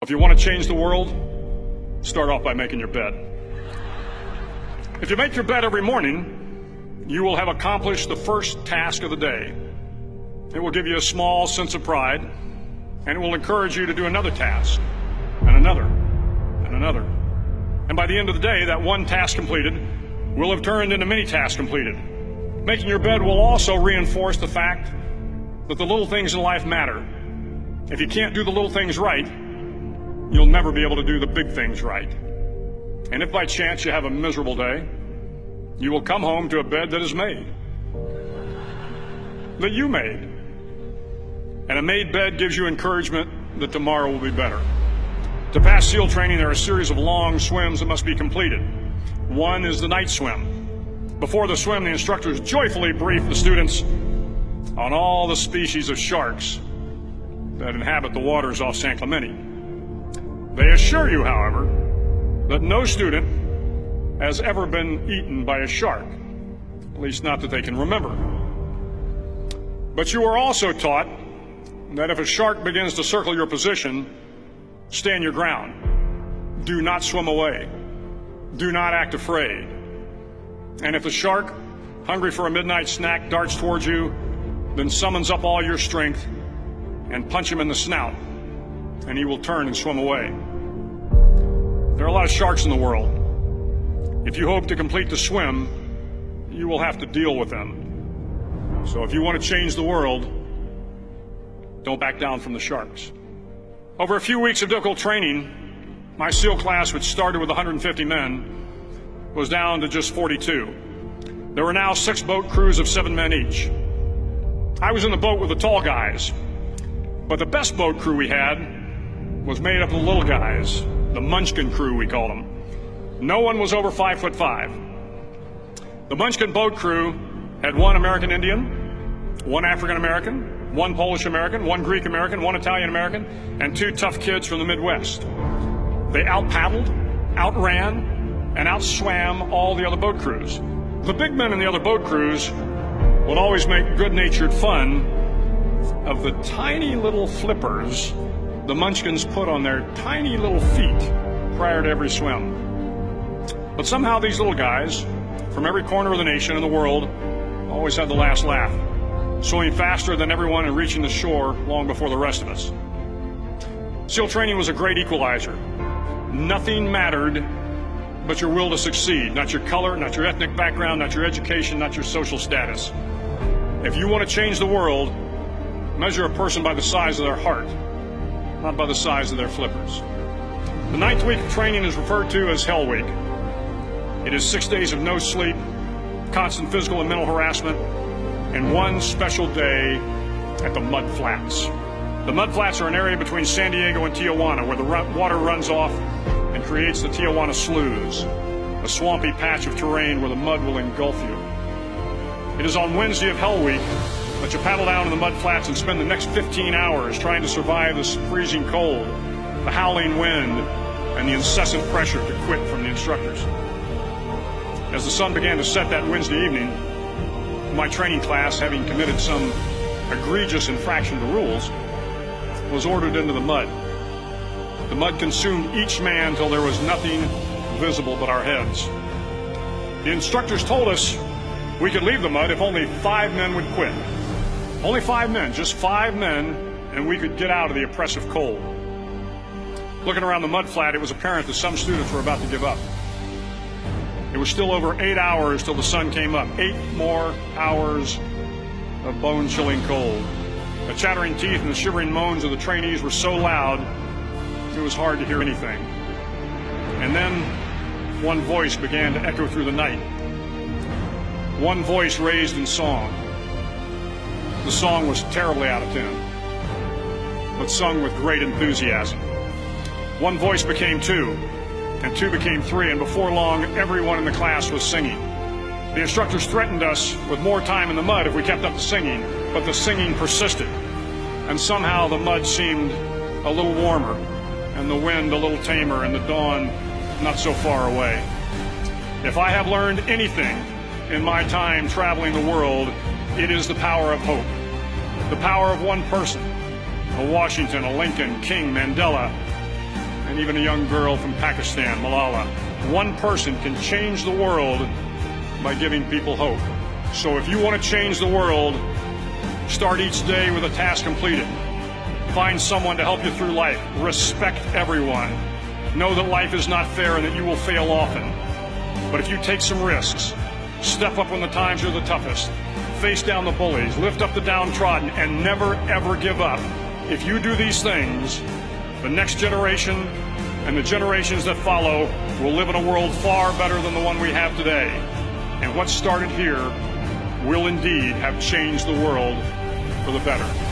If you want to change the world, start off by making your bed. If you make your bed every morning, you will have accomplished the first task of the day. It will give you a small sense of pride, and it will encourage you to do another task, and another, and another. And by the end of the day, that one task completed will have turned into many tasks completed. Making your bed will also reinforce the fact that the little things in life matter. If you can't do the little things right, you'll never be able to do the big things right. And if by chance you have a miserable day, you will come home to a bed that is made, that you made. And a made bed gives you encouragement that tomorrow will be better. To pass SEAL training, there are a series of long swims that must be completed. One is the night swim. Before the swim, the instructors joyfully brief the students on all the species of sharks that inhabit the waters off San Clemente. They assure you, however, that no student has ever been eaten by a shark, at least not that they can remember. But you are also taught that if a shark begins to circle your position, stand your ground. Do not swim away. Do not act afraid. And if the shark, hungry for a midnight snack, darts towards you, then summons up all your strength and punch him in the snout, and he will turn and swim away. There are a lot of sharks in the world. If you hope to complete the swim, you will have to deal with them. So if you want to change the world, don't back down from the sharks. Over a few weeks of difficult training, my SEAL class, which started with 150 men, was down to just 42. There were now 6 boat crews of 7 men each. I was in the boat with the tall guys, but the best boat crew we had was made up of the little guys, the Munchkin crew, we called them. No one was over 5'5". The Munchkin boat crew had 1 American Indian, 1 African American, 1 Polish American, 1 Greek American, 1 Italian American, and 2 tough kids from the Midwest. They out-paddled, outran, and outswam all the other boat crews. The big men in the other boat crews would always make good-natured fun of the tiny little flippers the Munchkins put on their tiny little feet prior to every swim. But somehow these little guys from every corner of the nation and the world always had the last laugh, swimming faster than everyone and reaching the shore long before the rest of us. SEAL training was a great equalizer. Nothing mattered but your will to succeed, not your color, not your ethnic background, not your education, not your social status. If you want to change the world, measure a person by the size of their heart, not by the size of their flippers. The 9th week of training is referred to as Hell Week. It is 6 days of no sleep, constant physical and mental harassment, and 1 special day at the Mud Flats. The Mud Flats are an area between San Diego and Tijuana where the water runs off and creates the Tijuana Sloughs, a swampy patch of terrain where the mud will engulf you. It is on Wednesday of Hell Week that you paddle down in the mud flats and spend the next 15 hours trying to survive the freezing cold, the howling wind, and the incessant pressure to quit from the instructors. As the sun began to set that Wednesday evening, my training class, having committed some egregious infraction to rules, was ordered into the mud. The mud consumed each man till there was nothing visible but our heads. The instructors told us we could leave the mud if only 5 men would quit. Only 5 men, just 5 men, and we could get out of the oppressive cold. Looking around the mud flat, it was apparent that some students were about to give up. It was still over 8 hours till the sun came up. 8 more hours of bone-chilling cold. The chattering teeth and the shivering moans of the trainees were so loud, it was hard to hear anything. And then one voice began to echo through the night. One voice raised in song. The song was terribly out of tune, but sung with great enthusiasm. One voice became 2, and 2 became 3, and before long, everyone in the class was singing. The instructors threatened us with more time in the mud if we kept up the singing, but the singing persisted, and somehow the mud seemed a little warmer, and the wind a little tamer, and the dawn not so far away. If I have learned anything in my time traveling the world, it is the power of hope, the power of one person, a Washington, a Lincoln, King, Mandela, and even a young girl from Pakistan, Malala. One person can change the world by giving people hope. So if you want to change the world, start each day with a task completed. Find someone to help you through life. Respect everyone. Know that life is not fair and that you will fail often. But if you take some risks, step up when the times are the toughest, face down the bullies, lift up the downtrodden, and never ever give up. If you do these things, the next generation and the generations that follow will live in a world far better than the one we have today. And what started here will indeed have changed the world for the better.